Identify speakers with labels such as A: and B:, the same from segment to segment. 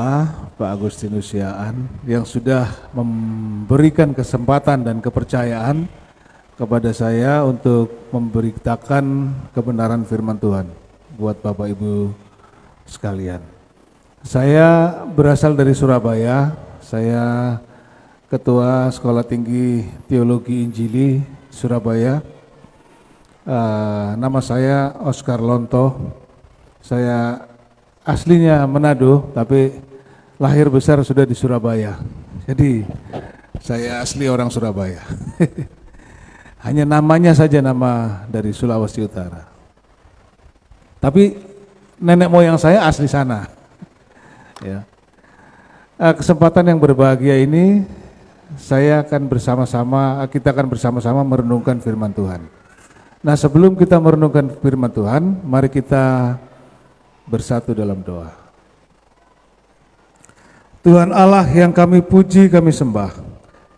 A: Bapak, Pak Agustinus Siaan, yang sudah memberikan kesempatan dan kepercayaan kepada saya untuk memberitakan kebenaran firman Tuhan buat Bapak Ibu sekalian. Saya berasal dari Surabaya, saya Ketua Sekolah Tinggi Teologi Injili Surabaya. Nama saya Oscar Lonto, saya aslinya Manado, tapi lahir besar sudah di Surabaya. Jadi saya asli orang Surabaya. Hanya namanya saja nama dari Sulawesi Utara. Tapi nenek moyang saya asli sana. Ya. Kesempatan yang berbahagia ini kita akan bersama-sama merenungkan firman Tuhan. Nah, sebelum kita merenungkan firman Tuhan, mari kita bersatu dalam doa. Tuhan Allah yang kami puji, kami sembah.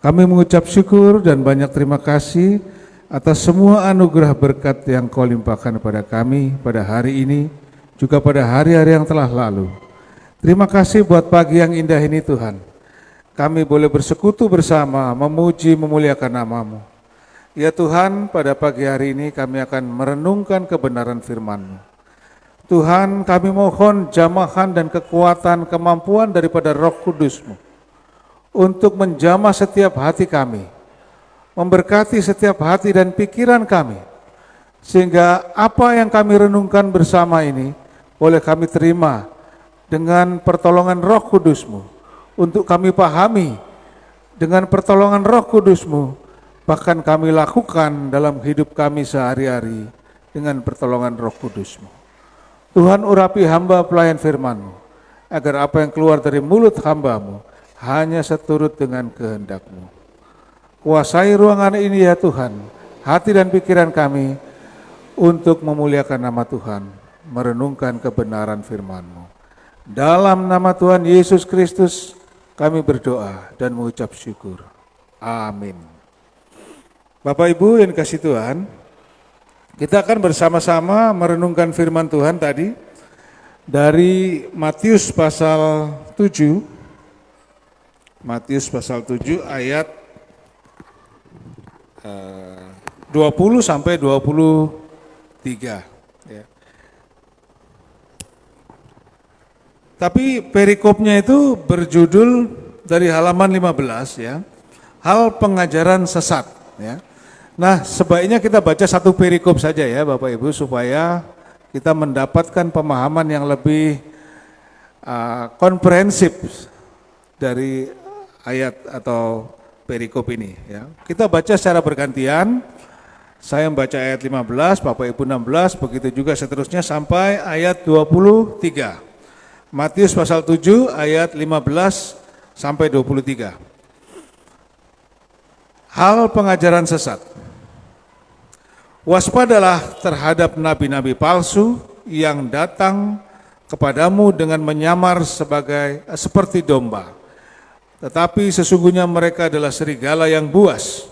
A: Kami mengucap syukur dan banyak terima kasih atas semua anugerah berkat yang Kau limpahkan kepada kami pada hari ini, juga pada hari-hari yang telah lalu. Terima kasih buat pagi yang indah ini Tuhan. Kami boleh bersekutu bersama, memuji, memuliakan nama-Mu. Ya Tuhan, pada pagi hari ini kami akan merenungkan kebenaran firman-Mu. Tuhan, kami mohon jamahan dan kekuatan, kemampuan daripada Roh Kudus-Mu untuk menjamah setiap hati kami, memberkati setiap hati dan pikiran kami, sehingga apa yang kami renungkan bersama ini boleh kami terima dengan pertolongan Roh Kudus-Mu, untuk kami pahami dengan pertolongan Roh Kudus-Mu, bahkan kami lakukan dalam hidup kami sehari-hari dengan pertolongan Roh Kudus-Mu. Tuhan, urapi hamba pelayan firman-Mu, agar apa yang keluar dari mulut hamba-Mu hanya seturut dengan kehendak-Mu. Kuasai ruangan ini ya Tuhan, hati dan pikiran kami untuk memuliakan nama Tuhan, merenungkan kebenaran firman-Mu. Dalam nama Tuhan Yesus Kristus kami berdoa dan mengucap syukur. Amin. Bapak Ibu yang dikasihi Tuhan, kita akan bersama-sama merenungkan firman Tuhan tadi dari Matius pasal 7. Matius pasal 7 ayat 20 sampai 23. Ya. Tapi perikopnya itu berjudul dari halaman 15 ya. Hal pengajaran sesat ya. Nah, sebaiknya kita baca satu perikop saja ya Bapak Ibu, supaya kita mendapatkan pemahaman yang lebih komprehensif dari ayat atau perikop ini ya. Kita baca secara bergantian. Saya membaca ayat 15, Bapak Ibu 16, begitu juga seterusnya sampai ayat 23. Matius pasal 7 ayat 15 sampai 23. Hal pengajaran sesat. Waspadalah terhadap nabi-nabi palsu yang datang kepadamu dengan menyamar seperti domba, tetapi sesungguhnya mereka adalah serigala yang buas.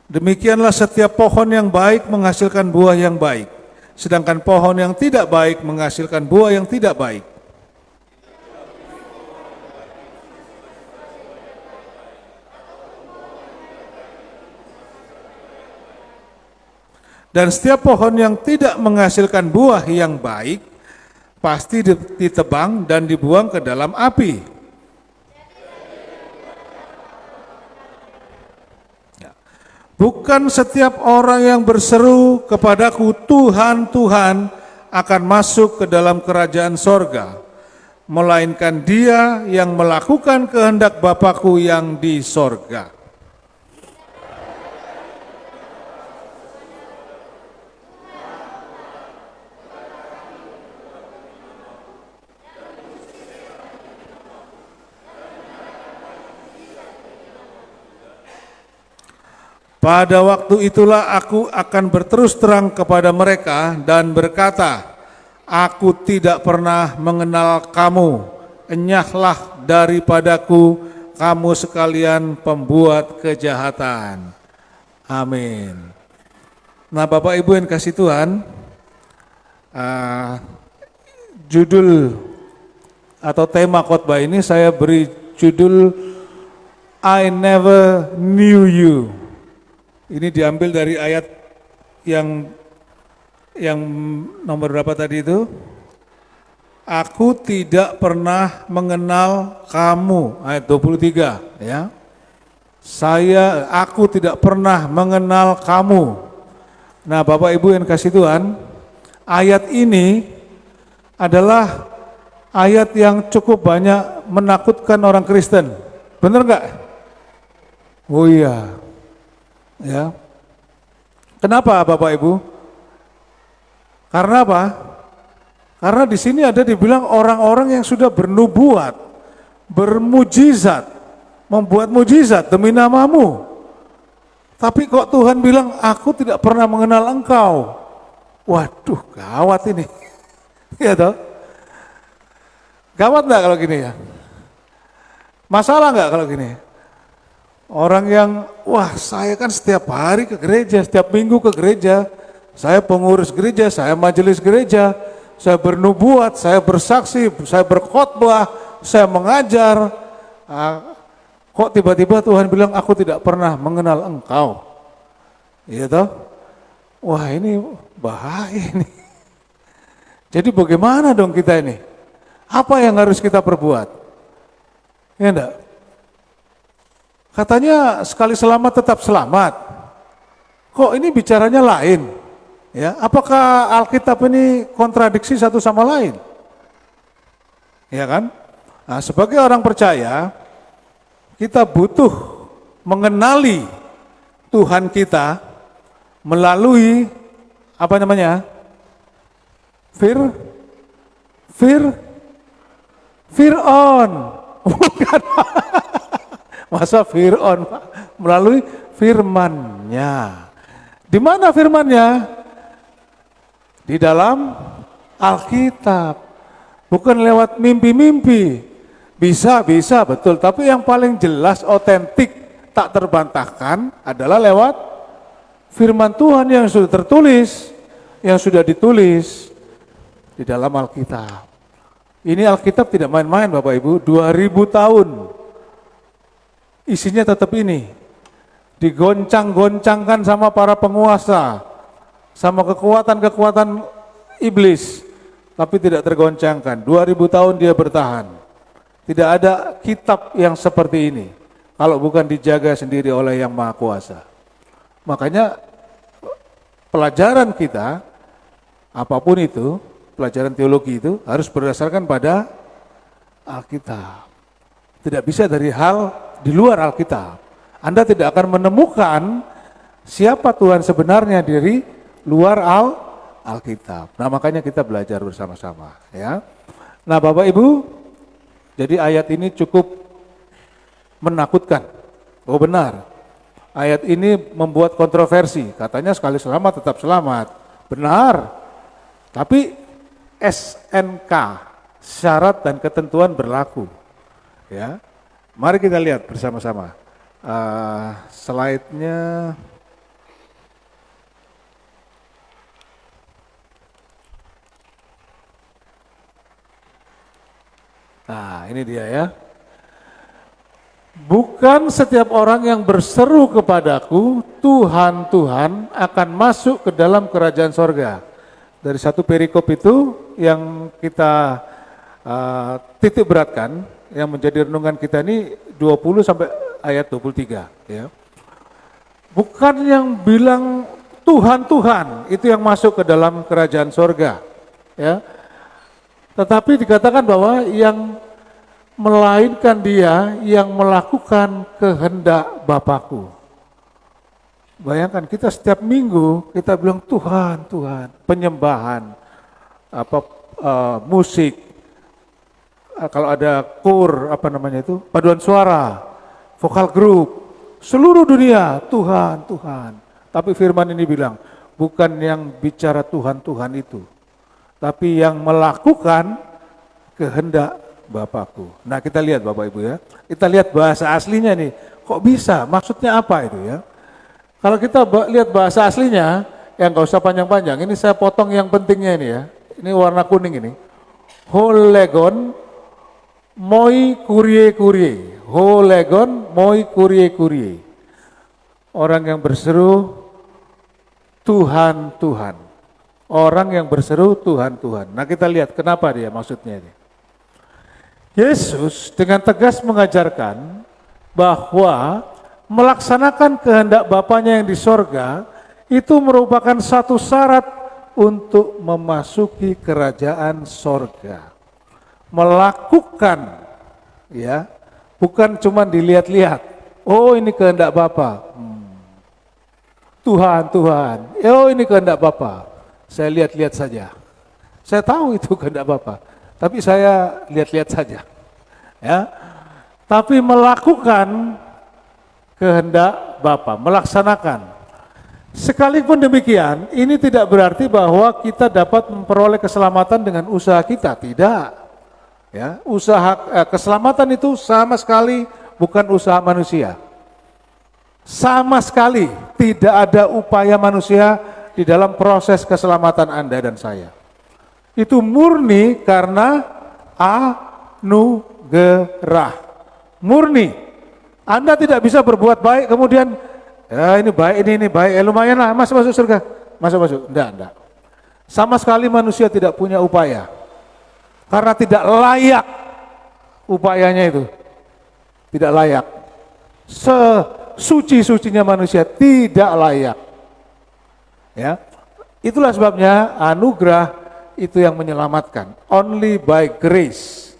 A: Demikianlah setiap pohon yang baik menghasilkan buah yang baik, sedangkan pohon yang tidak baik menghasilkan buah yang tidak baik. Dan setiap pohon yang tidak menghasilkan buah yang baik pasti ditebang dan dibuang ke dalam api. Bukan setiap orang yang berseru kepadaku, Tuhan, Tuhan, akan masuk ke dalam kerajaan sorga, melainkan dia yang melakukan kehendak Bapa-Ku yang di sorga. Pada waktu itulah aku akan berterus terang kepada mereka dan berkata, aku tidak pernah mengenal kamu, enyahlah daripadaku kamu sekalian pembuat kejahatan. Amin. Nah, Bapak Ibu yang kasih Tuhan, judul atau tema khotbah ini saya beri judul I Never Knew You. Ini diambil dari ayat yang nomor berapa tadi itu? Aku tidak pernah mengenal kamu, ayat 23 ya. Aku tidak pernah mengenal kamu. Nah, Bapak Ibu yang kasih Tuhan, ayat ini adalah ayat yang cukup banyak menakutkan orang Kristen. Benar enggak? Oh iya. Ya. Kenapa Bapak Ibu? Karena apa? Karena di sini ada dibilang orang-orang yang sudah bernubuat, bermujizat, membuat mujizat demi namamu. Tapi kok Tuhan bilang, aku tidak pernah mengenal engkau. Waduh, gawat ini. Ya toh? Gawat enggak kalau gini ya? Masalah enggak kalau gini? Orang yang, wah saya kan setiap hari ke gereja, setiap minggu ke gereja, saya pengurus gereja, saya majelis gereja, saya bernubuat, saya bersaksi, saya berkhotbah, saya mengajar. Kok tiba-tiba Tuhan bilang aku tidak pernah mengenal engkau? Iya toh? Wah ini bahaya ini. Jadi bagaimana dong kita ini? Apa yang harus kita perbuat? Ya enggak? Katanya sekali selamat tetap selamat. Kok ini bicaranya lain? Ya, apakah Alkitab ini kontradiksi satu sama lain? Ya kan? Nah, sebagai orang percaya, kita butuh mengenali Tuhan kita melalui apa namanya? Fir'aun. Bukan. Masa Fir'aun, melalui firman-Nya. Di mana firman-Nya? Di dalam Alkitab, bukan lewat mimpi-mimpi. Bisa betul, tapi yang paling jelas, otentik, tak terbantahkan adalah lewat firman Tuhan yang sudah tertulis, yang sudah ditulis di dalam Alkitab. Ini Alkitab tidak main-main Bapak Ibu, 2000 tahun isinya tetap ini. Digoncang-goncangkan sama para penguasa, sama kekuatan-kekuatan iblis, tapi tidak tergoncangkan. 2000 tahun dia bertahan. Tidak ada kitab yang seperti ini kalau bukan dijaga sendiri oleh Yang Maha Kuasa. Makanya pelajaran kita, apapun itu, pelajaran teologi itu harus berdasarkan pada Alkitab. Tidak bisa dari hal di luar Alkitab. Anda tidak akan menemukan siapa Tuhan sebenarnya dari luar Alkitab. Nah, makanya kita belajar bersama-sama ya. Nah, Bapak Ibu, jadi ayat ini cukup menakutkan. Oh benar. Ayat ini membuat kontroversi. Katanya sekali selamat tetap selamat. Benar. Tapi SNK, syarat dan ketentuan berlaku. Ya. Mari kita lihat bersama-sama. Slide-nya. Nah, ini dia ya. Bukan setiap orang yang berseru kepadaku, Tuhan, Tuhan, akan masuk ke dalam kerajaan sorga. Dari satu perikop itu yang kita titik beratkan, yang menjadi renungan kita ini 20 sampai ayat 23. Ya. Bukan yang bilang Tuhan, Tuhan, itu yang masuk ke dalam kerajaan sorga. Ya. Tetapi dikatakan bahwa yang melainkan dia yang melakukan kehendak Bapakku. Bayangkan kita setiap minggu kita bilang Tuhan, Tuhan, penyembahan, musik, kalau ada kur, paduan suara, vokal grup, seluruh dunia Tuhan, Tuhan. Tapi firman ini bilang bukan yang bicara Tuhan, Tuhan itu, tapi yang melakukan kehendak Bapakku. Nah, kita lihat Bapak Ibu ya. Kita lihat bahasa aslinya nih. Kok bisa? Maksudnya apa itu ya? Kalau kita lihat bahasa aslinya, yang nggak usah panjang-panjang, ini saya potong yang pentingnya ini ya. Ini warna kuning ini. Holegon moi kurie kurie. Holegon moi kurie kurie. Orang yang berseru Tuhan Tuhan. Orang yang berseru Tuhan Tuhan. Nah kita lihat kenapa dia maksudnya ini. Yesus dengan tegas mengajarkan bahwa melaksanakan kehendak Bapanya yang di sorga itu merupakan satu syarat untuk memasuki kerajaan sorga. Melakukan, ya, bukan cuma dilihat-lihat. Oh ini kehendak Bapa. Tuhan, Tuhan. Oh ini kehendak Bapa. Saya lihat-lihat saja. Saya tahu itu kehendak Bapa, tapi saya lihat-lihat saja. Ya. Tapi melakukan kehendak Bapa, melaksanakan. Sekalipun demikian, ini tidak berarti bahwa kita dapat memperoleh keselamatan dengan usaha kita, tidak. Ya, keselamatan itu sama sekali bukan usaha manusia. Sama sekali tidak ada upaya manusia di dalam proses keselamatan Anda dan saya. Itu murni karena anugerah. Murni. Anda tidak bisa berbuat baik kemudian ya ini baik, lumayan lah, masuk surga. Masuk. Enggak. Sama sekali manusia tidak punya upaya. Karena tidak layak upayanya itu. Tidak layak. Sesuci-sucinya manusia tidak layak. Ya. Itulah sebabnya anugerah itu yang menyelamatkan. Only by grace.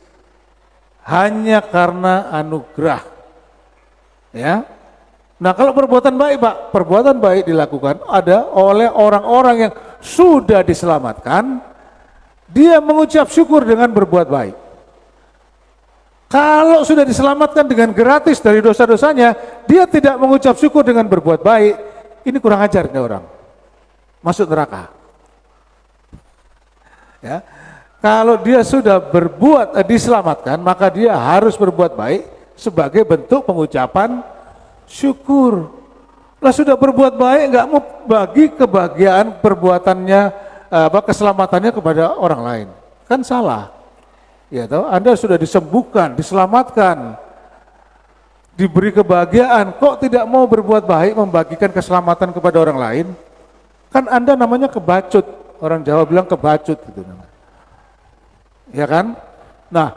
A: Hanya karena anugerah. Ya. Nah kalau perbuatan baik Pak, perbuatan baik dilakukan ada oleh orang-orang yang sudah diselamatkan, dia mengucap syukur dengan berbuat baik. Kalau sudah diselamatkan dengan gratis dari dosa-dosanya, dia tidak mengucap syukur dengan berbuat baik, ini kurang ajar nih orang, masuk neraka. Ya. Kalau dia sudah diselamatkan, maka dia harus berbuat baik sebagai bentuk pengucapan syukur. Lah sudah berbuat baik, nggak mau bagi kebahagiaan perbuatannya, keselamatannya kepada orang lain, kan salah. Ya tahu, Anda sudah disembuhkan, diselamatkan, diberi kebahagiaan, kok tidak mau berbuat baik, membagikan keselamatan kepada orang lain? Kan Anda namanya kebacut, orang Jawa bilang kebacut gitu namanya. Ya kan? Nah,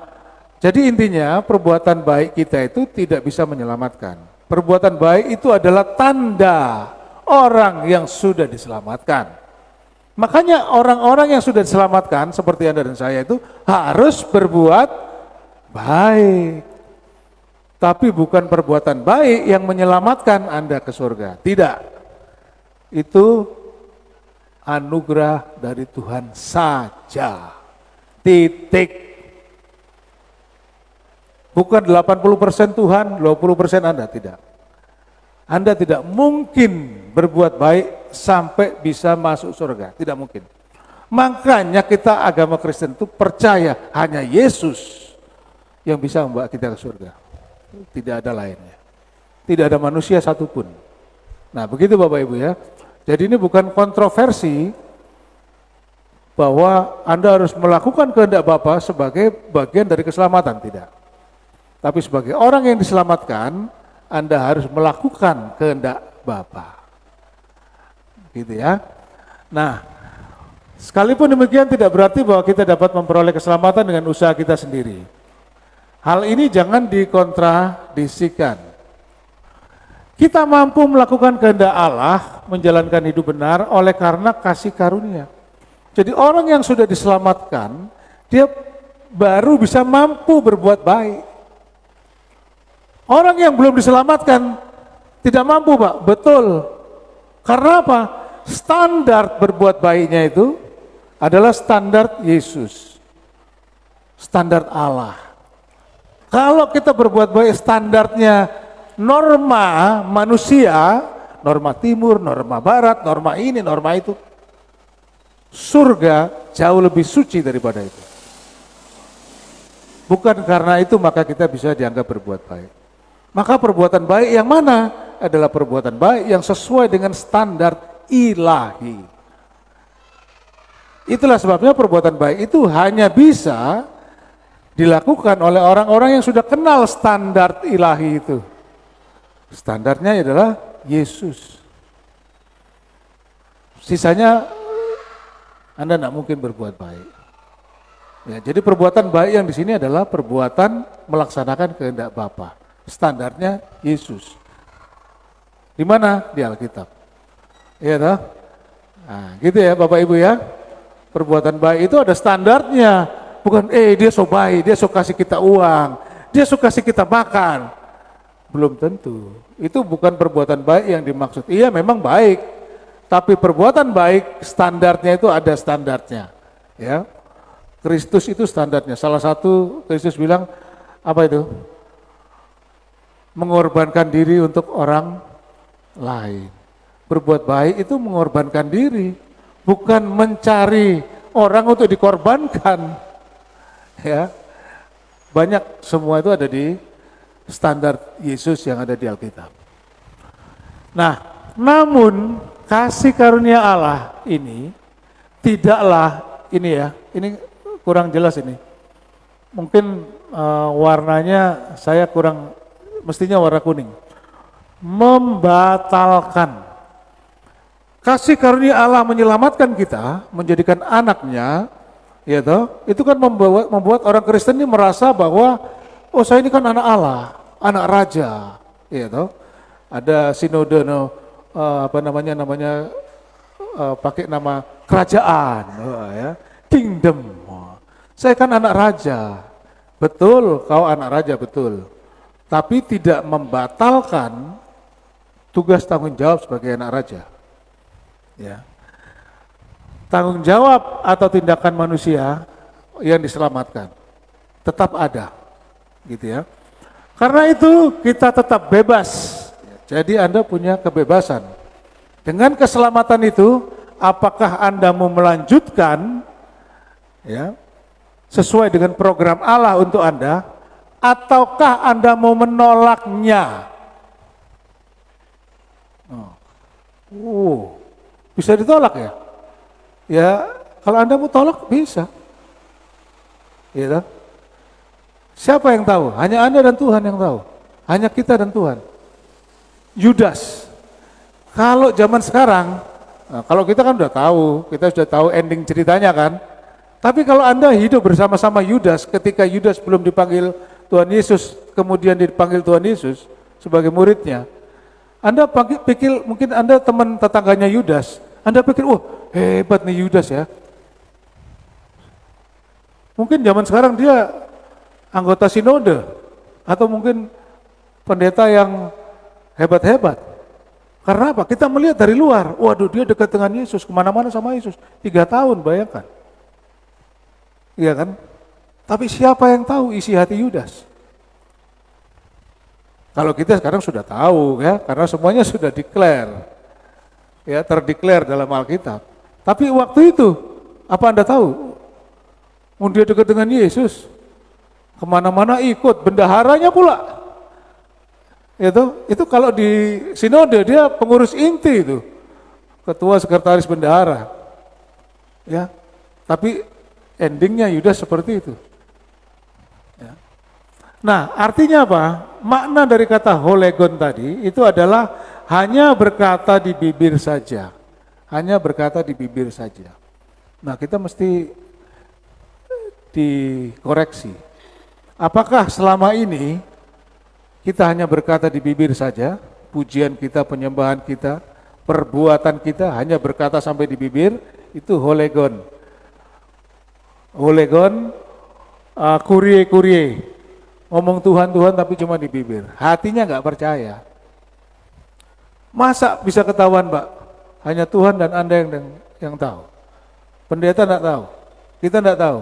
A: jadi intinya perbuatan baik kita itu tidak bisa menyelamatkan. Perbuatan baik itu adalah tanda orang yang sudah diselamatkan. Makanya orang-orang yang sudah diselamatkan seperti Anda dan saya itu harus berbuat baik. Tapi bukan perbuatan baik yang menyelamatkan Anda ke surga. Tidak. Itu anugerah dari Tuhan saja. Titik. Bukan 80% Tuhan, 20% Anda, tidak. Anda tidak mungkin berbuat baik sampai bisa masuk surga, tidak mungkin. Makanya kita agama Kristen itu percaya hanya Yesus yang bisa membawa kita ke surga. Tidak ada lainnya. Tidak ada manusia satupun. Nah begitu Bapak Ibu ya. Jadi ini bukan kontroversi bahwa Anda harus melakukan kehendak Bapa sebagai bagian dari keselamatan, tidak. Tapi sebagai orang yang diselamatkan, Anda harus melakukan kehendak Bapa. Gitu ya. Nah, sekalipun demikian tidak berarti bahwa kita dapat memperoleh keselamatan dengan usaha kita sendiri. Hal ini jangan dikontradisikan. Kita mampu melakukan kehendak Allah, menjalankan hidup benar oleh karena kasih karunia. Jadi orang yang sudah diselamatkan, dia baru bisa mampu berbuat baik. Orang yang belum diselamatkan tidak mampu Pak, betul. Karena apa? Standar berbuat baiknya itu adalah standar Yesus. Standar Allah. Kalau kita berbuat baik standarnya norma manusia, norma timur, norma barat, norma ini, norma itu. Surga jauh lebih suci daripada itu. Bukan karena itu maka kita bisa dianggap berbuat baik. Maka perbuatan baik yang mana? adalah perbuatan baik yang sesuai dengan standar ilahi. Itulah sebabnya perbuatan baik itu hanya bisa dilakukan oleh orang-orang yang sudah kenal standar ilahi itu. Standarnya adalah Yesus. Sisanya Anda tidak mungkin berbuat baik. Ya, jadi perbuatan baik yang di sini adalah perbuatan melaksanakan kehendak Bapa. Standarnya Yesus. Di mana? Di Alkitab. Iya toh? Nah, gitu ya Bapak Ibu ya. Perbuatan baik itu ada standarnya. Bukan dia so baik, dia so kasih kita uang, dia so kasih kita makan. Belum tentu. Itu bukan perbuatan baik yang dimaksud. Iya memang baik, tapi perbuatan baik standarnya itu ada standarnya. Ya, Kristus itu standarnya. Salah satu Kristus bilang apa itu? Mengorbankan diri untuk orang lain. Berbuat baik itu mengorbankan diri, bukan mencari orang untuk dikorbankan. Ya, banyak semua itu ada di standar Yesus yang ada di Alkitab. Nah, namun kasih karunia Allah ini tidaklah ini kurang jelas ini. Mungkin warnanya saya kurang, mestinya warna kuning. Membatalkan. Kasih karunia Allah menyelamatkan kita, menjadikan anaknya, ya toh, itu kan membuat orang Kristen ini merasa bahwa saya ini kan anak Allah, anak raja, ya toh. Ada sinode pakai nama kerajaan, ya, kingdom. Saya kan anak raja. Betul, kau anak raja, betul. Tapi tidak membatalkan tugas tanggung jawab sebagai anak raja. Ya. Tanggung jawab atau tindakan manusia yang diselamatkan tetap ada, gitu ya. Karena itu kita tetap bebas. Jadi Anda punya kebebasan. Dengan keselamatan itu, apakah Anda mau melanjutkan ya sesuai dengan program Allah untuk Anda, ataukah Anda mau menolaknya? Bisa ditolak ya? Ya, kalau Anda mau tolak bisa. Ya, siapa yang tahu? Hanya Anda dan Tuhan yang tahu. Hanya kita dan Tuhan. Yudas. Kalau zaman sekarang, kalau kita kan kita sudah tahu ending ceritanya kan. Tapi kalau Anda hidup bersama-sama Yudas, ketika Yudas belum dipanggil Tuhan Yesus, kemudian dipanggil Tuhan Yesus sebagai muridnya, Anda pikir, mungkin Anda teman tetangganya Yudas, Anda pikir, hebat nih Yudas ya. Mungkin zaman sekarang dia anggota sinode, atau mungkin pendeta yang hebat-hebat. Karena apa? Kita melihat dari luar, waduh dia dekat dengan Yesus, kemana-mana sama Yesus, 3 tahun bayangkan. Iya kan? Tapi siapa yang tahu isi hati Yudas? Kalau kita sekarang sudah tahu ya, karena semuanya sudah declare. Ya, terdeklar dalam Alkitab. Tapi waktu itu, apa Anda tahu? Dia dekat dengan Yesus, kemana-mana ikut, bendaharanya pula. Itu kalau di sinode dia pengurus inti itu, ketua sekretaris bendahara. Ya, tapi endingnya Yudas seperti itu. Ya. Nah, artinya apa? Makna dari kata holegon tadi itu adalah hanya berkata di bibir saja. Hanya berkata di bibir saja. Nah, kita mesti dikoreksi. Apakah selama ini kita hanya berkata di bibir saja, pujian kita, penyembahan kita, perbuatan kita hanya berkata sampai di bibir, itu holegon. Holegon, kurie, ngomong Tuhan tapi cuma di bibir, hatinya nggak percaya. Masa bisa ketahuan, Pak? Hanya Tuhan dan Anda yang tahu. Pendeta enggak tahu, kita enggak tahu.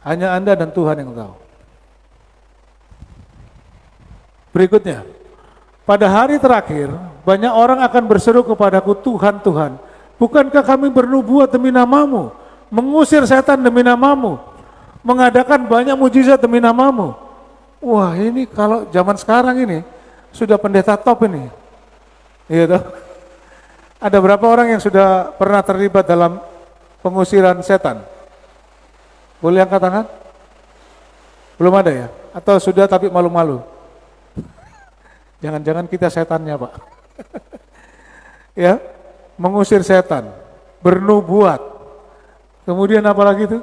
A: Hanya Anda dan Tuhan yang tahu. Berikutnya, pada hari terakhir, banyak orang akan berseru kepadaku, Tuhan, Tuhan, bukankah kami bernubuat demi namamu, mengusir setan demi namamu, mengadakan banyak mujizat demi namamu? Wah, ini kalau zaman sekarang ini, sudah pendeta top ini. Iya toh? Ada berapa orang yang sudah pernah terlibat dalam pengusiran setan? Boleh angkat tangan? Belum ada ya? Atau sudah tapi malu-malu? Jangan-jangan kita setannya, Pak. Ya, mengusir setan, bernubuat. Kemudian apa lagi itu?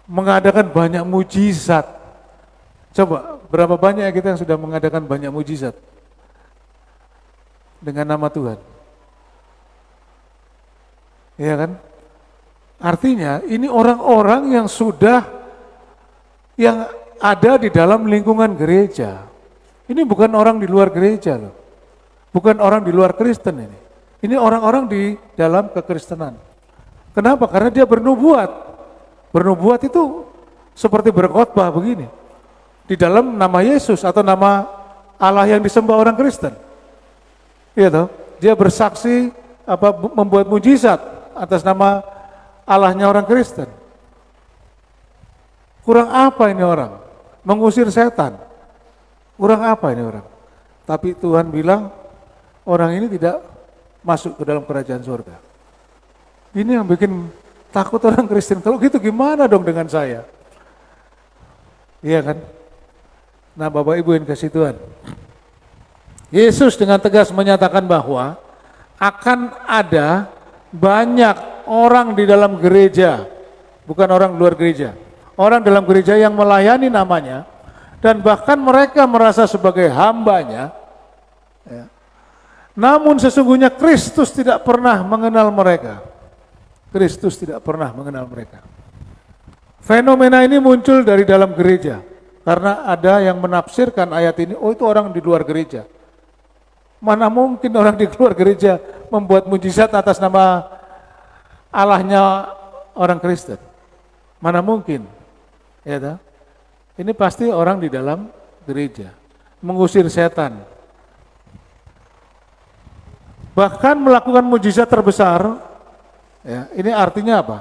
A: Mengadakan banyak mujizat. Coba, berapa banyak kita yang sudah mengadakan banyak mujizat dengan nama Tuhan? Iya kan? Artinya ini orang-orang yang sudah yang ada di dalam lingkungan gereja. Ini bukan orang di luar gereja loh. Bukan orang di luar Kristen ini. Ini orang-orang di dalam kekristenan. Kenapa? Karena dia bernubuat. Bernubuat itu seperti berkhotbah begini. Di dalam nama Yesus atau nama Allah yang disembah orang Kristen. Iya toh? Dia bersaksi membuat mujizat atas nama Allahnya orang Kristen. Kurang apa ini orang? Mengusir setan. Kurang apa ini orang? Tapi Tuhan bilang orang ini tidak masuk ke dalam kerajaan surga. Ini yang bikin takut orang Kristen. Kalau gitu gimana dong dengan saya? Iya kan? Nah Bapak Ibu yang kasih Tuhan. Yesus dengan tegas menyatakan bahwa akan ada banyak orang di dalam gereja, bukan orang luar gereja. Orang dalam gereja yang melayani namanya, dan bahkan mereka merasa sebagai hambanya, ya. Namun sesungguhnya Kristus tidak pernah mengenal mereka. Kristus tidak pernah mengenal mereka. Fenomena ini muncul dari dalam gereja, karena ada yang menafsirkan ayat ini, oh itu orang di luar gereja. Mana mungkin orang di luar gereja membuat mujizat atas nama Allahnya orang Kristen? Mana mungkin? Ya toh? Ini pasti orang di dalam gereja mengusir setan. Bahkan melakukan mujizat terbesar. Ya, ini artinya apa?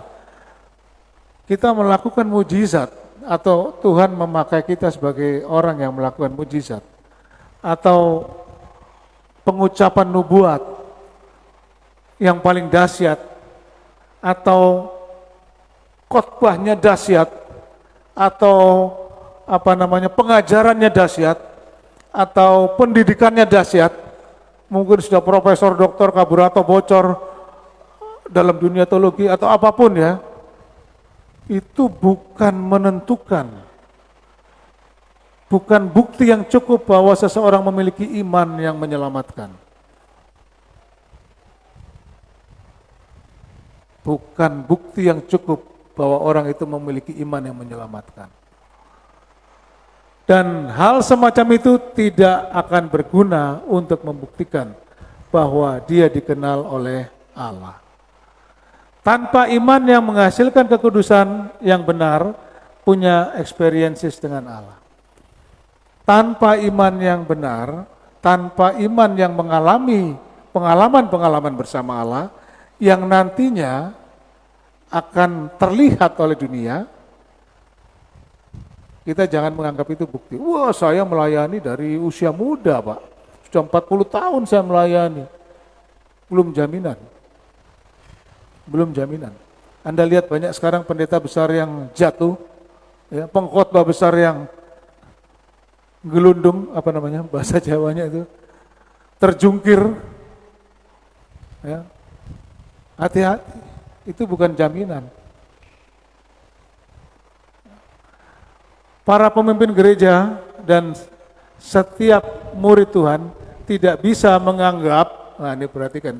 A: Kita melakukan mujizat atau Tuhan memakai kita sebagai orang yang melakukan mujizat atau pengucapan nubuat yang paling dahsyat atau khotbahnya dahsyat atau pengajarannya dahsyat atau pendidikannya dahsyat, mungkin sudah profesor, doktor, kabur atau bocor dalam dunia teologi atau apapun ya, itu bukan menentukan, bukan bukti yang cukup bahwa seseorang memiliki iman yang menyelamatkan. Bukan bukti yang cukup bahwa orang itu memiliki iman yang menyelamatkan. Dan hal semacam itu tidak akan berguna untuk membuktikan bahwa dia dikenal oleh Allah. Tanpa iman yang menghasilkan kekudusan yang benar, punya experiences dengan Allah. Tanpa iman yang benar, tanpa iman yang mengalami pengalaman-pengalaman bersama Allah, yang nantinya akan terlihat oleh dunia, kita jangan menganggap itu bukti. Wah, saya melayani dari usia muda, Pak. Sudah 40 tahun saya melayani. Belum jaminan. Belum jaminan. Anda lihat banyak sekarang pendeta besar yang jatuh, ya, pengkhotbah besar yang gelundung, bahasa Jawanya itu, terjungkir. Ya. Hati-hati. Itu bukan jaminan. Para pemimpin gereja dan setiap murid Tuhan tidak bisa menganggap, nah ini perhatikan,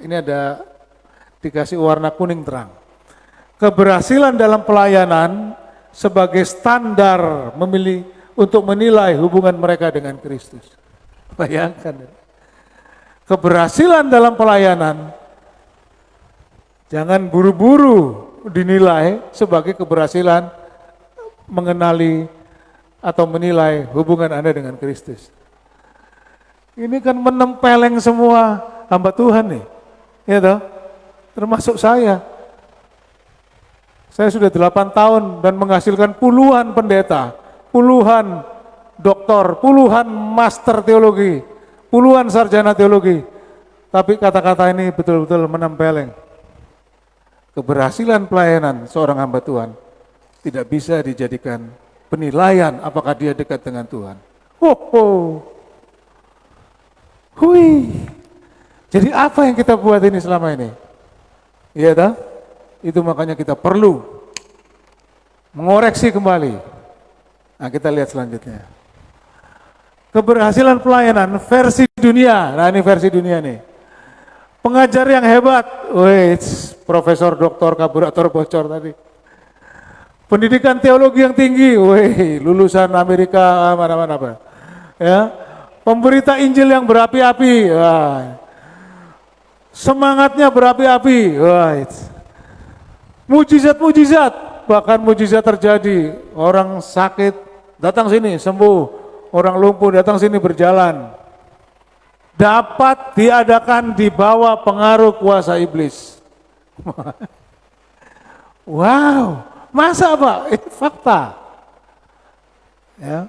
A: ini ada dikasih warna kuning terang. Keberhasilan dalam pelayanan sebagai standar untuk menilai hubungan mereka dengan Kristus. Bayangkan. Keberhasilan dalam pelayanan jangan buru-buru dinilai sebagai keberhasilan mengenali atau menilai hubungan Anda dengan Kristus. Ini kan menempeleng semua hamba Tuhan nih, ya toh? Termasuk saya. Saya sudah 8 tahun dan menghasilkan puluhan pendeta, puluhan doktor, puluhan master teologi, puluhan sarjana teologi. Tapi kata-kata ini betul-betul menempeleng. Keberhasilan pelayanan seorang hamba Tuhan tidak bisa dijadikan penilaian apakah dia dekat dengan Tuhan. Hui. Jadi apa yang kita buat ini selama ini? Iya tak? Itu makanya kita perlu mengoreksi kembali. Nah, kita lihat selanjutnya. Keberhasilan pelayanan versi dunia. Nah, ini versi dunia nih. Pengajar yang hebat. Profesor, doktor, kaburator bocor tadi. Pendidikan teologi yang tinggi. Lulusan Amerika mana-mana apa. Ya. Pemberita Injil yang berapi-api. Semangatnya berapi-api. Mujizat-mujizat. Bahkan mujizat terjadi. Orang sakit datang sini sembuh. Orang lumpuh datang sini berjalan. Dapat diadakan di bawah pengaruh kuasa iblis. Wow, masa Pak? Itu fakta. Ya.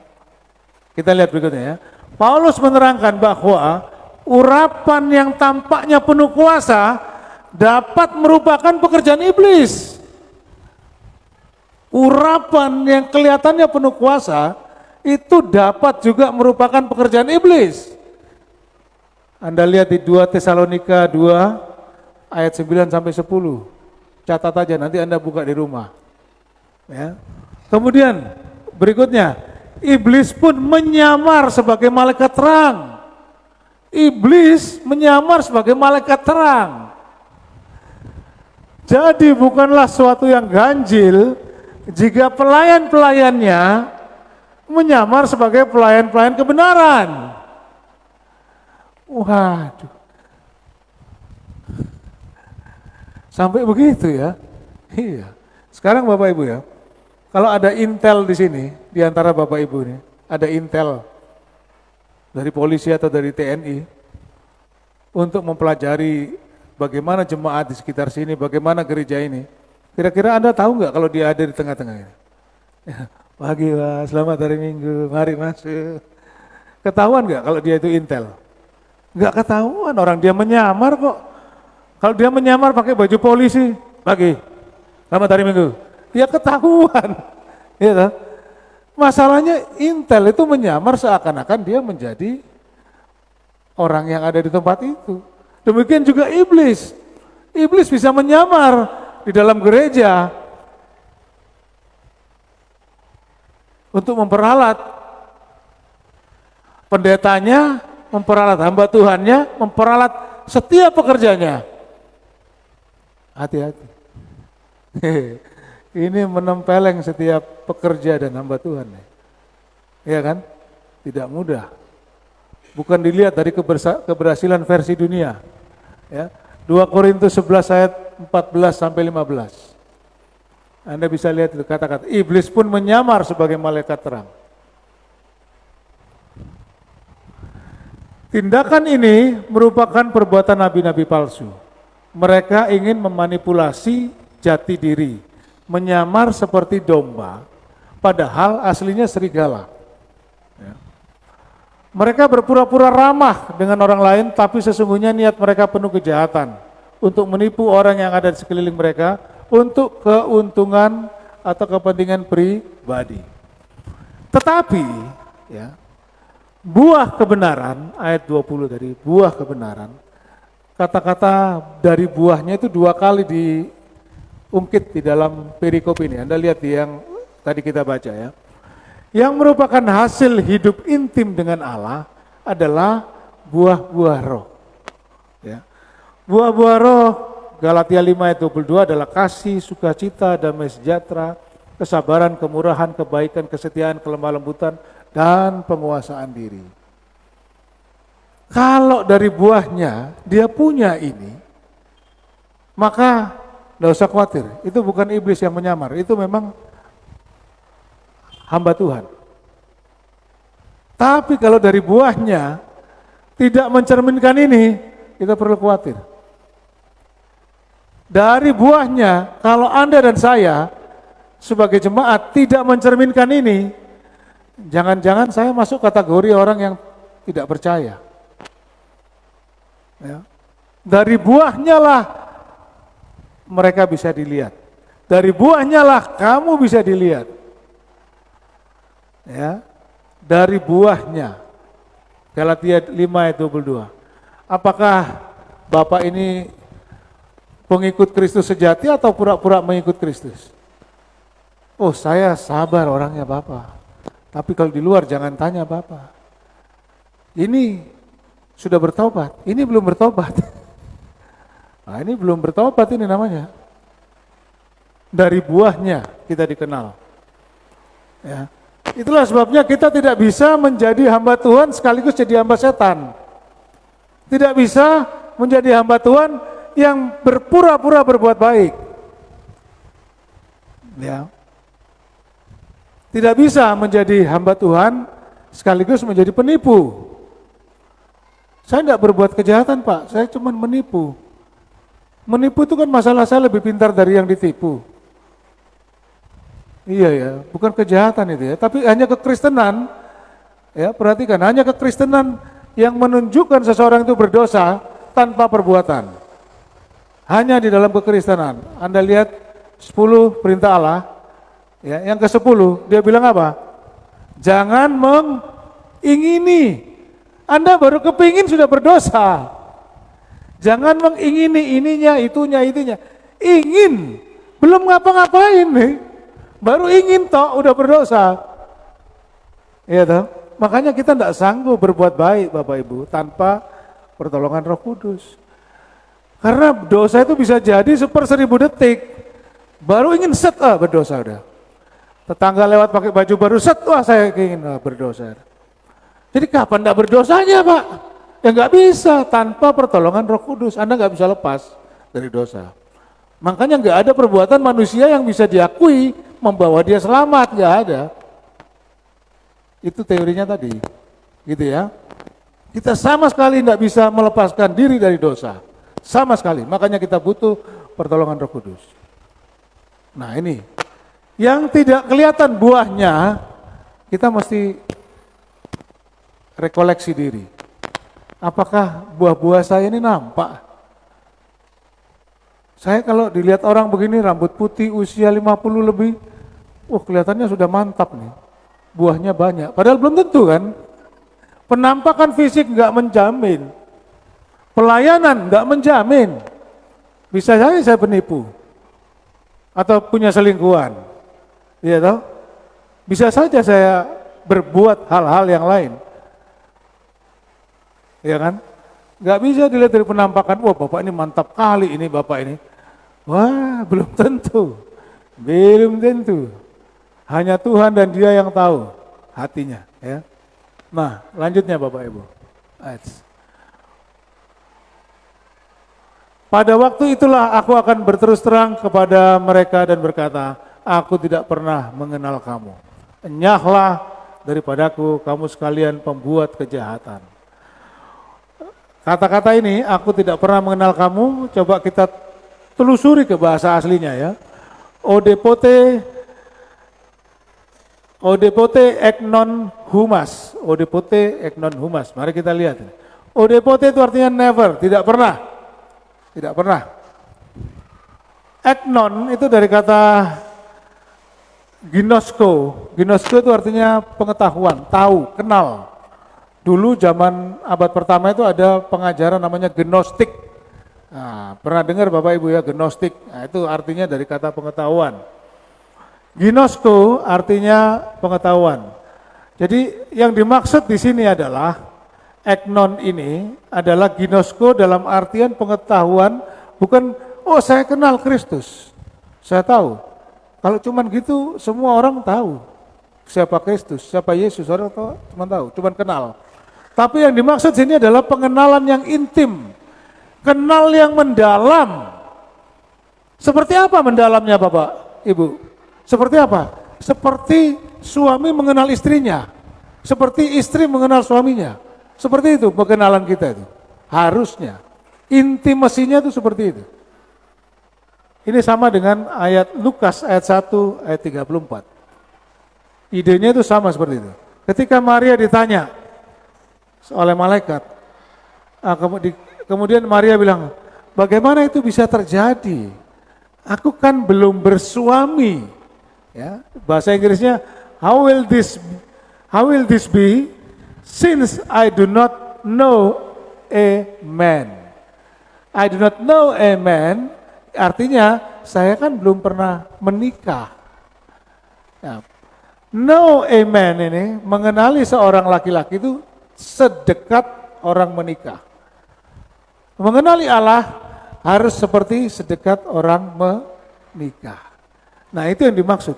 A: Kita lihat berikutnya ya. Paulus menerangkan bahwa urapan yang tampaknya penuh kuasa dapat merupakan pekerjaan iblis. Urapan yang kelihatannya penuh kuasa itu dapat juga merupakan pekerjaan iblis. Anda lihat di 2 Tesalonika 2 ayat 9 sampai 10. Catat aja nanti Anda buka di rumah. Ya. Kemudian berikutnya, iblis pun menyamar sebagai malaikat terang. Iblis menyamar sebagai malaikat terang. Jadi bukanlah suatu yang ganjil jika pelayan-pelayannya menyamar sebagai pelayan-pelayan kebenaran. Waduh. Sampai begitu ya. Iya. Sekarang Bapak Ibu ya, kalau ada intel di sini, di antara Bapak Ibu ini, ada intel dari polisi atau dari TNI untuk mempelajari bagaimana jemaat di sekitar sini, bagaimana gereja ini. Kira-kira Anda tahu nggak kalau dia ada di tengah-tengah ini? Ya, pagi Pak, selamat hari Minggu, mari masuk. Ketahuan nggak kalau dia itu intel? Nggak ketahuan, orang dia menyamar kok. Kalau dia menyamar pakai baju polisi, pagi, selamat hari Minggu, ya ketahuan. Ya, kan? Masalahnya intel itu menyamar seakan-akan dia menjadi orang yang ada di tempat itu. Demikian juga iblis. Iblis bisa menyamar di dalam gereja untuk memperalat pendetanya, memperalat hamba Tuhannya, memperalat setiap pekerjanya. Hati-hati. Ini menempeleng setiap pekerja dan hamba Tuhan. Iya kan? Tidak mudah. Bukan dilihat dari keberhasilan versi dunia. Ya. 2 Korintus 11 ayat 14 sampai 15. Anda bisa lihat itu kata-kata. Iblis pun menyamar sebagai malaikat terang. Tindakan ini merupakan perbuatan nabi-nabi palsu. Mereka ingin memanipulasi jati diri, menyamar seperti domba, padahal aslinya serigala. Ya. Mereka berpura-pura ramah dengan orang lain, tapi sesungguhnya niat mereka penuh kejahatan untuk menipu orang yang ada di sekeliling mereka untuk keuntungan atau kepentingan pribadi. Tetapi, ya, buah kebenaran, ayat 20 dari buah kebenaran, kata-kata dari buahnya itu 2 kali diungkit di dalam perikop ini. Anda lihat di yang tadi kita baca ya. Yang merupakan hasil hidup intim dengan Allah adalah buah-buah roh. Ya. Buah-buah roh, Galatia 5 ayat 22 adalah kasih, sukacita, damai sejahtera, kesabaran, kemurahan, kebaikan, kesetiaan, kelemah lembutan, dan penguasaan diri. Kalau dari buahnya dia punya ini, maka tidak usah khawatir. Itu bukan iblis yang menyamar, itu memang hamba Tuhan. Tapi kalau dari buahnya tidak mencerminkan ini, kita perlu khawatir. Dari buahnya, kalau Anda dan saya sebagai jemaat tidak mencerminkan ini, Jangan-jangan saya masuk kategori orang yang tidak percaya. Ya. Dari buahnya lah mereka bisa dilihat. Dari buahnya lah kamu bisa dilihat. Ya. Dari buahnya. Galatia 5 ayat 22. Apakah Bapak ini pengikut Kristus sejati atau pura-pura mengikut Kristus? Oh, saya sabar orangnya Bapak. Tapi kalau di luar jangan tanya Bapak. Ini sudah bertobat, ini belum bertobat. Nah, ini belum bertobat ini namanya. Dari buahnya kita dikenal. Ya. Itulah sebabnya kita tidak bisa menjadi hamba Tuhan sekaligus jadi hamba setan. Tidak bisa menjadi hamba Tuhan yang berpura-pura berbuat baik. Ya. Tidak bisa menjadi hamba Tuhan sekaligus menjadi penipu. Saya tidak berbuat kejahatan Pak, saya cuma menipu. Menipu itu kan masalah saya lebih pintar dari yang ditipu. Iya ya, bukan kejahatan itu ya, tapi hanya kekristenan. Ya, perhatikan, hanya kekristenan yang menunjukkan seseorang itu berdosa tanpa perbuatan. Hanya di dalam kekristenan. Anda lihat 10 perintah Allah. Ya, yang ke-10 dia bilang apa? Jangan mengingini. Anda baru kepingin sudah berdosa. Jangan mengingini ininya, itunya. Ingin, belum ngapa-ngapain nih. Baru ingin toh udah berdosa. Iya toh? Makanya kita tidak sanggup berbuat baik Bapak Ibu tanpa pertolongan Roh Kudus. Karena dosa itu bisa jadi 1/1000 detik. Baru ingin berdosa udah. Tetangga lewat pakai baju baru saya ingin berdosa. Jadi kapan tidak berdosanya Pak? Ya nggak bisa tanpa pertolongan Roh Kudus. Anda nggak bisa lepas dari dosa. Makanya nggak ada perbuatan manusia yang bisa diakui membawa dia selamat, nggak ada. Itu teorinya tadi, gitu ya. Kita sama sekali tidak bisa melepaskan diri dari dosa, sama sekali. Makanya kita butuh pertolongan Roh Kudus. Nah ini, yang tidak kelihatan buahnya, kita mesti rekoleksi diri. Apakah buah-buah saya ini nampak? Saya kalau dilihat orang begini, rambut putih, usia 50 lebih, kelihatannya sudah mantap nih. Buahnya banyak, padahal belum tentu kan. Penampakan fisik nggak menjamin. Pelayanan nggak menjamin. Bisa saja saya penipu. Atau punya selingkuhan. Iya toh? Bisa saja saya berbuat hal-hal yang lain. Iya kan? Nggak bisa dilihat dari penampakan, Bapak ini mantap kali ini Bapak ini. Wah, belum tentu. Belum tentu. Hanya Tuhan dan Dia yang tahu hatinya. Ya. Nah, lanjutnya Bapak Ibu. Pada waktu itulah aku akan berterus terang kepada mereka dan berkata, aku tidak pernah mengenal kamu. Enyahlah daripadaku kamu sekalian pembuat kejahatan. Kata-kata ini, aku tidak pernah mengenal kamu, coba kita telusuri ke bahasa aslinya ya. Odepote eknon humas. Odepote eknon humas. Mari kita lihat. Odepote itu artinya never, tidak pernah. Tidak pernah. Eknon itu dari kata ginosko. Ginosko itu artinya pengetahuan, tahu, kenal. Dulu zaman abad pertama itu ada pengajaran namanya gnostik. Nah, pernah dengar Bapak Ibu ya gnostik? Nah, itu artinya dari kata pengetahuan. Ginosko artinya pengetahuan. Jadi yang dimaksud di sini adalah eknon ini adalah ginosko dalam artian pengetahuan, bukan saya kenal Kristus. Saya tahu. Kalau cuman gitu semua orang tahu siapa Kristus, siapa Yesus, orang tahu, cuman kenal. Tapi yang dimaksud sini adalah pengenalan yang intim, kenal yang mendalam. Seperti apa mendalamnya Bapak, Ibu? Seperti apa? Seperti suami mengenal istrinya, seperti istri mengenal suaminya. Seperti itu pengenalan kita itu. Harusnya. Intimasinya itu seperti itu. Ini sama dengan ayat Lukas ayat 1 ayat 34. Idenya itu sama seperti itu. Ketika Maria ditanya oleh malaikat, kemudian Maria bilang, bagaimana itu bisa terjadi? Aku kan belum bersuami. Ya, bahasa Inggrisnya, how will this be since I do not know a man. I do not know a man, artinya saya kan belum pernah menikah. Ya, know a man ini mengenali seorang laki-laki itu sedekat orang menikah. Mengenali Allah harus seperti sedekat orang menikah. Nah, itu yang dimaksud.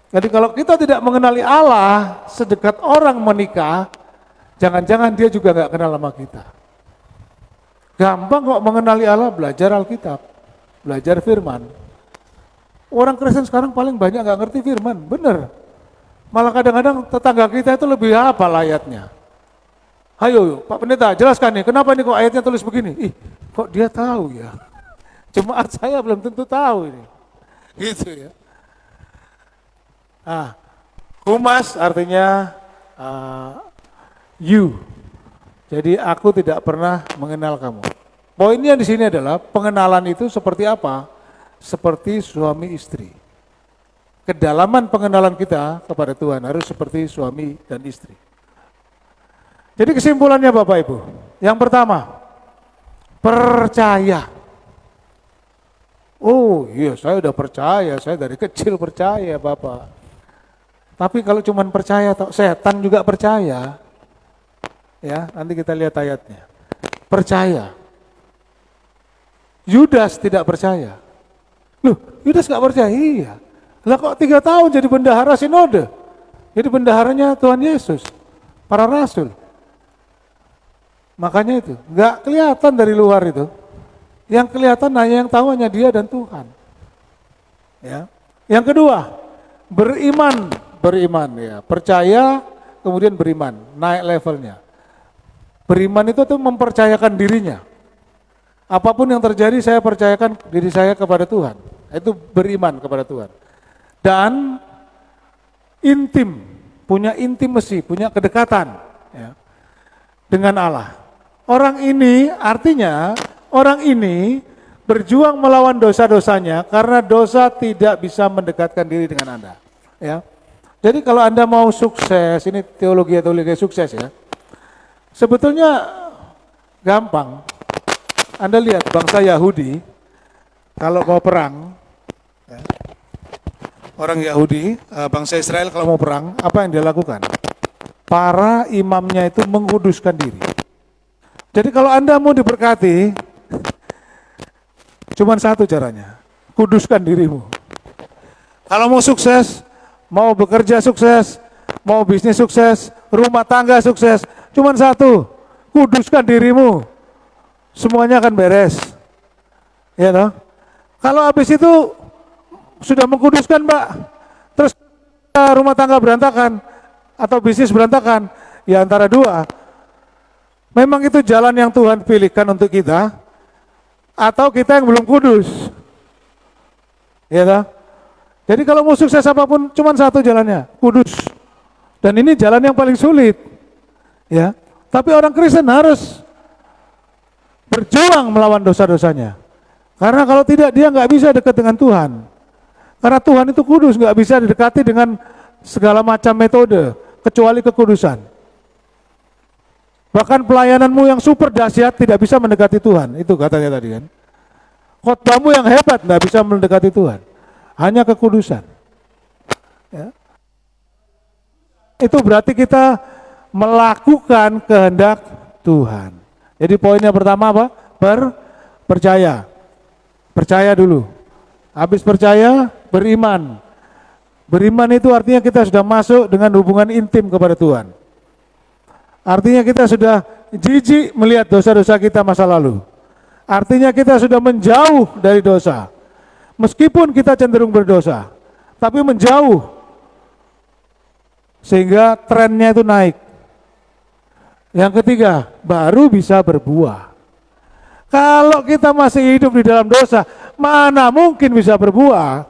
A: Jadi kalau kita tidak mengenali Allah sedekat orang menikah, jangan-jangan dia juga nggak kenal sama kita. Gampang kok mengenali Allah, belajar Alkitab, belajar firman. Orang Kristen sekarang paling banyak nggak ngerti firman, bener. Malah kadang-kadang tetangga kita itu lebih hafal ayatnya. Ayo Pak Pendeta jelaskan nih, kenapa nih kok ayatnya tulis begini? Ih, kok dia tahu ya? Jemaat saya belum tentu tahu ini. Gitu ya. Humas artinya you. Jadi aku tidak pernah mengenal kamu. Poinnya di sini adalah pengenalan itu seperti apa? Seperti suami istri. Kedalaman pengenalan kita kepada Tuhan harus seperti suami dan istri. Jadi kesimpulannya Bapak Ibu, yang pertama, percaya. Oh iya, saya udah percaya, saya dari kecil percaya Bapak. Tapi kalau cuma percaya, setan juga percaya. Ya, nanti kita lihat ayatnya. Percaya. Yudas tidak percaya. Loh, Yudas gak percaya? Iya. Lah kok 3 tahun jadi bendahara sinode? Jadi bendaharanya Tuhan Yesus, para rasul. Makanya itu, gak kelihatan dari luar itu. Yang kelihatan hanya yang tahu hanya dia dan Tuhan. Ya. Yang kedua, beriman ya. Percaya kemudian beriman, naik levelnya. Beriman itu tuh mempercayakan dirinya. Apapun yang terjadi saya percayakan diri saya kepada Tuhan. Itu beriman kepada Tuhan. Dan intim, punya intimasi, punya kedekatan ya, dengan Allah. Orang ini artinya orang ini berjuang melawan dosa-dosanya karena dosa tidak bisa mendekatkan diri dengan Anda. Ya. Jadi kalau Anda mau sukses, ini teologi sukses ya. Sebetulnya gampang. Anda lihat bangsa Yahudi kalau mau perang, ya, orang Yahudi, bangsa Israel kalau mau perang, apa yang dia lakukan? Para imamnya itu mengkuduskan diri. Jadi kalau Anda mau diberkati, cuma satu caranya, kuduskan dirimu. Kalau mau sukses, mau bekerja sukses, mau bisnis sukses, rumah tangga sukses, cuma satu, kuduskan dirimu. Semuanya akan beres. Ya toh? Kalau habis itu sudah mengkuduskan Mbak, terus rumah tangga berantakan atau bisnis berantakan, ya antara dua. Memang itu jalan yang Tuhan pilihkan untuk kita, atau kita yang belum kudus. Ya toh? Jadi kalau mau sukses apapun cuma satu jalannya, kudus. Dan ini jalan yang paling sulit. Ya. Tapi orang Kristen harus berjuang melawan dosa-dosanya. Karena kalau tidak dia nggak bisa dekat dengan Tuhan. Karena Tuhan itu kudus, nggak bisa didekati dengan segala macam metode kecuali kekudusan. Bahkan pelayananmu yang super dahsyat tidak bisa mendekati Tuhan. Itu katanya tadi kan. Khotbahmu yang hebat nggak bisa mendekati Tuhan. Hanya kekudusan. Ya. Itu berarti kita melakukan kehendak Tuhan. Jadi poinnya pertama apa? Percaya. Percaya dulu. Habis percaya, beriman. Beriman itu artinya kita sudah masuk dengan hubungan intim kepada Tuhan. Artinya kita sudah jijik melihat dosa-dosa kita masa lalu. Artinya kita sudah menjauh dari dosa. Meskipun kita cenderung berdosa, tapi menjauh. Sehingga trennya itu naik. Yang ketiga, baru bisa berbuah. Kalau kita masih hidup di dalam dosa, mana mungkin bisa berbuah?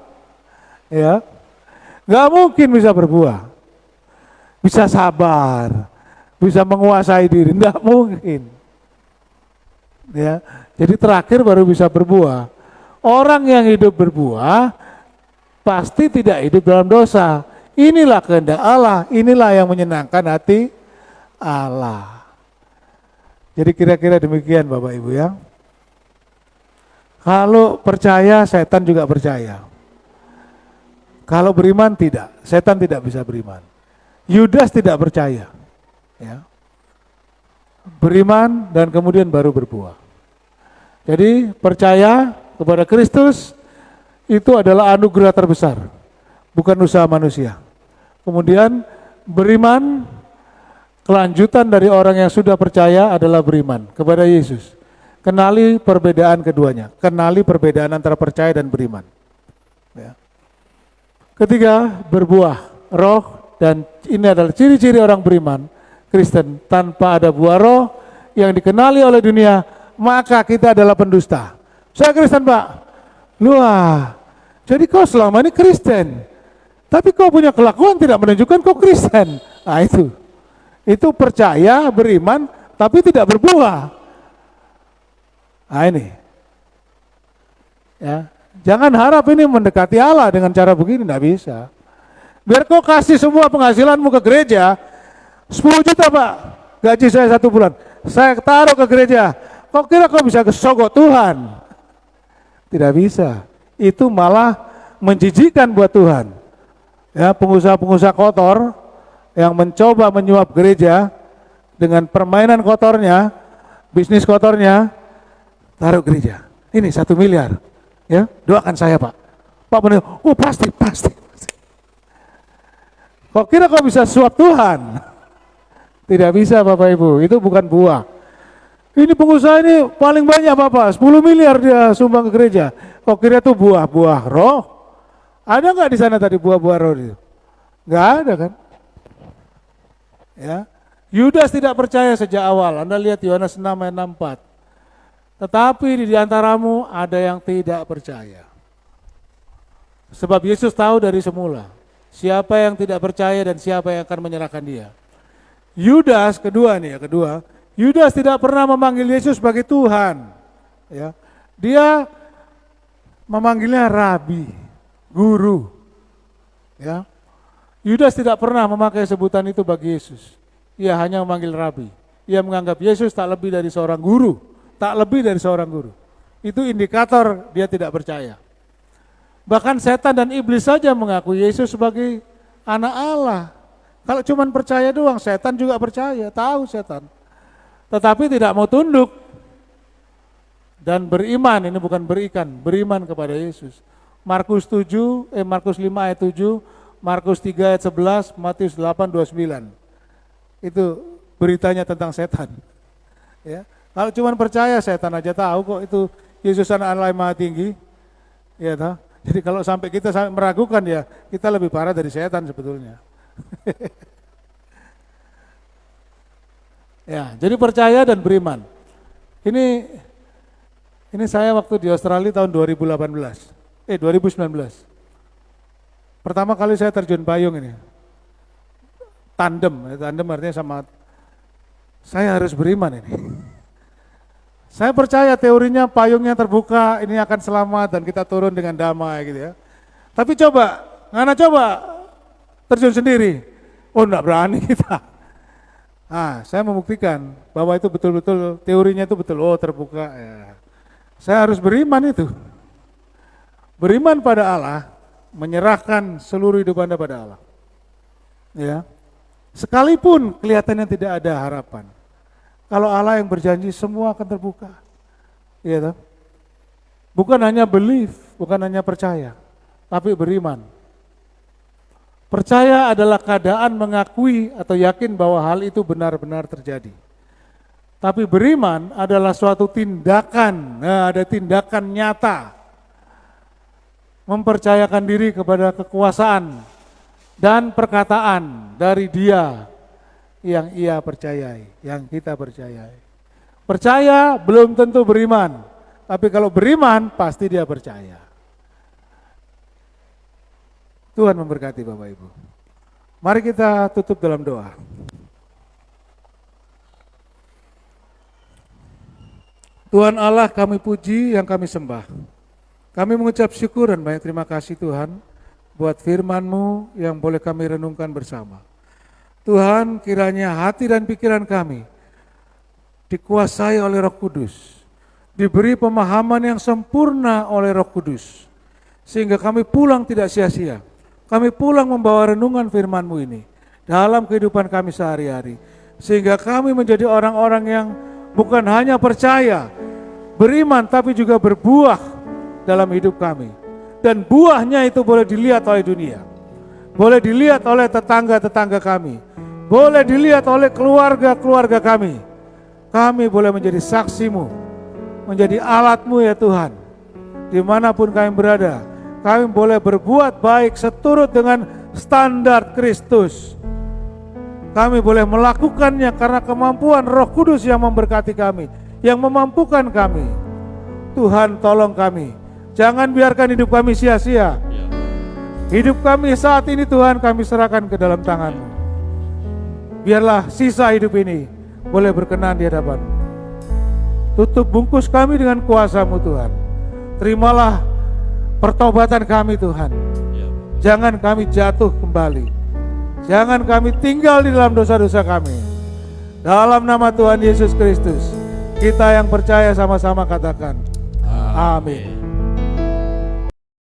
A: Ya, nggak mungkin bisa berbuah. bisa sabar, bisa menguasai diri, enggak mungkin. Ya, jadi terakhir baru bisa berbuah. Orang yang hidup berbuah pasti tidak hidup dalam dosa. Inilah kehendak Allah, inilah yang menyenangkan hati Allah. Jadi kira-kira demikian Bapak Ibu ya. Kalau percaya, setan juga percaya. Kalau beriman tidak, setan tidak bisa beriman. Yudas tidak percaya. Ya. Beriman dan kemudian baru berbuah. Jadi percaya kepada Kristus itu adalah anugerah terbesar, bukan usaha manusia. Kemudian beriman, kelanjutan dari orang yang sudah percaya adalah beriman kepada Yesus. Kenali perbedaan keduanya, kenali perbedaan antara percaya dan beriman. Ya. Ketiga, berbuah roh, dan ini adalah ciri-ciri orang beriman Kristen. Tanpa ada buah roh yang dikenali oleh dunia, maka kita adalah pendusta. Saya Kristen Pak. Wah, jadi kau selama ini Kristen, tapi kau punya kelakuan tidak menunjukkan kau Kristen. Nah itu percaya, beriman, tapi tidak berbuah. Nah ini, ya, jangan harap ini mendekati Allah dengan cara begini, tidak bisa. Biar kau kasih semua penghasilanmu ke gereja, 10 juta Pak, gaji saya 1 bulan, saya taruh ke gereja, kau kira kau bisa kesogok Tuhan? Tidak bisa, itu malah menjijikkan buat Tuhan. Ya, pengusaha-pengusaha kotor yang mencoba menyuap gereja dengan permainan kotornya, bisnis kotornya, taruh gereja. Ini 1 miliar. Ya, doakan saya Pak. Pak benar, oh pasti. Kok kira kau bisa suap Tuhan? Tidak bisa Bapak Ibu, itu bukan buah. Ini pengusaha ini paling banyak Bapak, 10 miliar dia sumbang ke gereja. Kok kira itu buah-buah roh? Ada nggak di sana tadi buah-buah roh itu? Nggak ada kan? Ya, Yudas tidak percaya sejak awal. Anda lihat Yohanes 6 ayat 64. Tetapi di antaramu ada yang tidak percaya. Sebab Yesus tahu dari semula siapa yang tidak percaya dan siapa yang akan menyerahkan dia. Yudas kedua, Yudas tidak pernah memanggil Yesus sebagai Tuhan. Ya, dia memanggilnya Rabi, Guru. Ya, Yudas tidak pernah memakai sebutan itu bagi Yesus. Ia hanya memanggil Rabi. Ia menganggap Yesus tak lebih dari seorang guru. Tak lebih dari seorang guru. Itu indikator dia tidak percaya. Bahkan setan dan iblis saja mengakui Yesus sebagai anak Allah. Kalau cuma percaya doang, setan juga percaya, tahu setan. Tetapi tidak mau tunduk dan beriman, ini bukan berikan, beriman kepada Yesus. Markus 5 ayat 7, Markus 3 ayat 11, Matius 8:29. Itu beritanya tentang setan. Ya. Kalau cuma percaya, setan aja tahu kok itu Yesus anak Allah yang Maha Tinggi. Ya, tahu. Jadi kalau sampai kita meragukan ya, kita lebih parah dari setan sebetulnya. Ya, jadi percaya dan beriman. Ini saya waktu di Australia tahun 2019. Pertama kali saya terjun payung ini. Tandem artinya sama, saya harus beriman ini. Saya percaya teorinya payungnya terbuka, ini akan selamat dan kita turun dengan damai gitu ya. Tapi coba terjun sendiri. Oh enggak berani kita. Nah, saya membuktikan bahwa itu betul-betul teorinya itu betul. Oh terbuka ya. Saya harus beriman itu. Beriman pada Allah, menyerahkan seluruh hidup Anda pada Allah. Ya. Sekalipun kelihatannya tidak ada harapan. Kalau Allah yang berjanji semua akan terbuka. Iya toh? Bukan hanya believe, bukan hanya percaya, tapi beriman. Percaya adalah keadaan mengakui atau yakin bahwa hal itu benar-benar terjadi. Tapi beriman adalah suatu tindakan, ada tindakan nyata. Mempercayakan diri kepada kekuasaan dan perkataan dari Dia yang ia percayai, yang kita percayai. Percaya belum tentu beriman, tapi kalau beriman pasti dia percaya. Tuhan memberkati Bapak Ibu. Mari kita tutup dalam doa. Tuhan Allah, kami puji, yang kami sembah. Kami mengucap syukur dan banyak terima kasih Tuhan buat firman-Mu yang boleh kami renungkan bersama. Tuhan, kiranya hati dan pikiran kami dikuasai oleh Roh Kudus, diberi pemahaman yang sempurna oleh Roh Kudus, sehingga kami pulang tidak sia-sia. Kami pulang membawa renungan firman-Mu ini dalam kehidupan kami sehari-hari, sehingga kami menjadi orang-orang yang bukan hanya percaya, beriman, tapi juga berbuah dalam hidup kami. Dan buahnya itu boleh dilihat oleh dunia, boleh dilihat oleh tetangga-tetangga kami, boleh dilihat oleh keluarga-keluarga kami. Kami boleh menjadi saksi-Mu, menjadi alat-Mu ya Tuhan. Dimanapun kami berada, kami boleh berbuat baik seturut dengan standar Kristus. Kami boleh melakukannya karena kemampuan Roh Kudus yang memberkati kami, yang memampukan kami. Tuhan, tolong kami, jangan biarkan hidup kami sia-sia. Hidup kami saat ini Tuhan kami serahkan ke dalam tangan-Mu. Biarlah sisa hidup ini boleh berkenan di hadapan-Mu. Tutup bungkus kami dengan kuasa-Mu Tuhan. Terimalah pertobatan kami Tuhan. Jangan kami jatuh kembali. Jangan kami tinggal di dalam dosa-dosa kami. Dalam nama Tuhan Yesus Kristus, kita yang percaya sama-sama katakan amin.